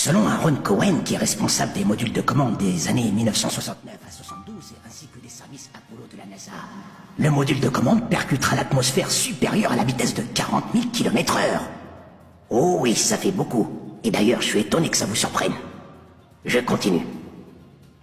Selon Aaron Cohen, qui est responsable des modules de commande des années 1969 à 72, ainsi que des services Apollo de la NASA, le module de commande percutera l'atmosphère supérieure à la vitesse de 40 000 km/h. Oh oui, ça fait beaucoup. Et d'ailleurs, je suis étonné que ça vous surprenne. Je continue.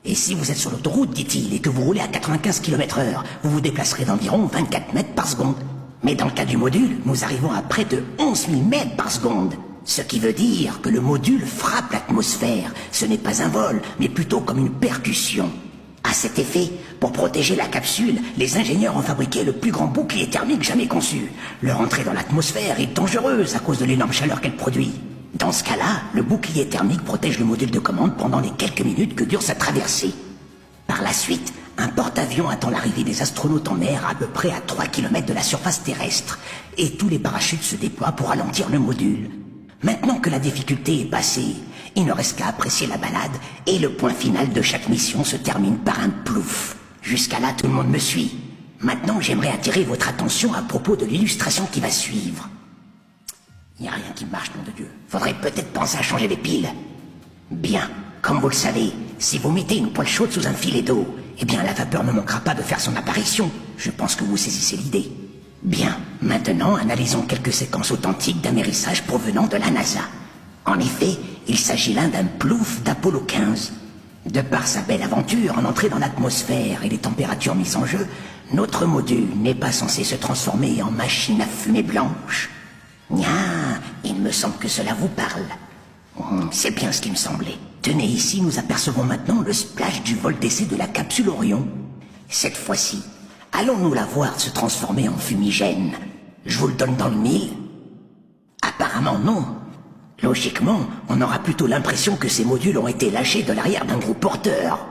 Et si vous êtes sur l'autoroute, dit-il, et que vous roulez à 95 km/h, vous vous déplacerez d'environ 24 mètres par seconde. Mais dans le cas du module, nous arrivons à près de 11 000 mètres par seconde. Ce qui veut dire que le module frappe l'atmosphère. Ce n'est pas un vol, mais plutôt comme une percussion. À cet effet, pour protéger la capsule, les ingénieurs ont fabriqué le plus grand bouclier thermique jamais conçu. Leur entrée dans l'atmosphère est dangereuse à cause de l'énorme chaleur qu'elle produit. Dans ce cas-là, le bouclier thermique protège le module de commande pendant les quelques minutes que dure sa traversée. Par la suite, un porte-avions attend l'arrivée des astronautes en mer à peu près à 3 km de la surface terrestre, et tous les parachutes se déploient pour ralentir le module. Maintenant que la difficulté est passée, il ne reste qu'à apprécier la balade, et le point final de chaque mission se termine par un plouf. Jusqu'à là, tout le monde me suit. Maintenant, j'aimerais attirer votre attention à propos de l'illustration qui va suivre. Il n'y a rien qui marche, nom de Dieu. Faudrait peut-être penser à changer les piles. Bien, comme vous le savez, si vous mettez une poêle chaude sous un filet d'eau, eh bien la vapeur ne manquera pas de faire son apparition. Je pense que vous saisissez l'idée. Bien, maintenant analysons quelques séquences authentiques d'amérissage provenant de la NASA. En effet, il s'agit là d'un plouf d'Apollo 15. De par sa belle aventure en entrée dans l'atmosphère et les températures mises en jeu, notre module n'est pas censé se transformer en machine à fumée blanche. Nya, il me semble que cela vous parle. C'est bien ce qui me semblait. Tenez, ici, nous apercevons maintenant le splash du vol d'essai de la capsule Orion. Cette fois-ci, allons-nous la voir se transformer en fumigène? Je vous le donne dans le mille? Apparemment non. Logiquement, on aura plutôt l'impression que ces modules ont été lâchés de l'arrière d'un gros porteur.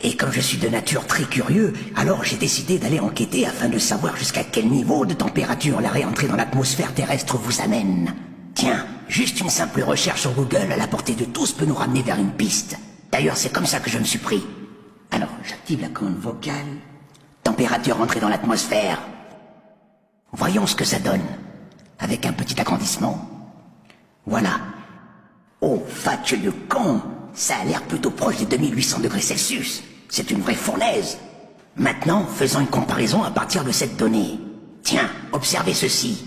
Et comme je suis de nature très curieux, alors j'ai décidé d'aller enquêter afin de savoir jusqu'à quel niveau de température la réentrée dans l'atmosphère terrestre vous amène. Tiens, juste une simple recherche sur Google à la portée de tous peut nous ramener vers une piste. D'ailleurs, c'est comme ça que je me suis pris. Alors, j'active la commande vocale. Température entrée dans l'atmosphère. Voyons ce que ça donne. Avec un petit agrandissement. Voilà. Oh, fatueux con! Ça a l'air plutôt proche des 2800 degrés Celsius. C'est une vraie fournaise. Maintenant, faisons une comparaison à partir de cette donnée. Tiens, observez ceci.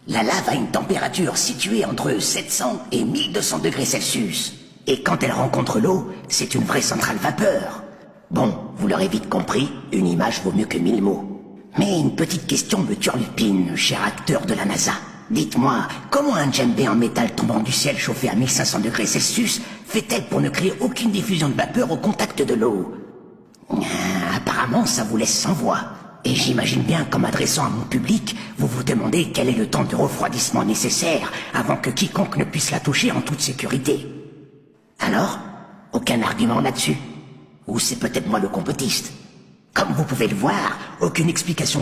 La lave a une température située entre 700 et 1200 degrés Celsius. Et quand elle rencontre l'eau, c'est une vraie centrale vapeur. Bon, vous l'aurez vite compris, une image vaut mieux que 1000 mots. Mais une petite question me turlupine, cher acteur de la NASA. Dites-moi, comment un djembé en métal tombant du ciel chauffé à 1500 degrés Celsius fait-elle pour ne créer aucune diffusion de vapeur au contact de l'eau? Apparemment, ça vous laisse sans voix. Et j'imagine bien qu'en m'adressant à mon public, vous vous demandez quel est le temps de refroidissement nécessaire avant que quiconque ne puisse la toucher en toute sécurité. Alors, aucun argument là-dessus? Ou c'est peut-être moi le complotiste? Comme vous pouvez le voir, aucune explication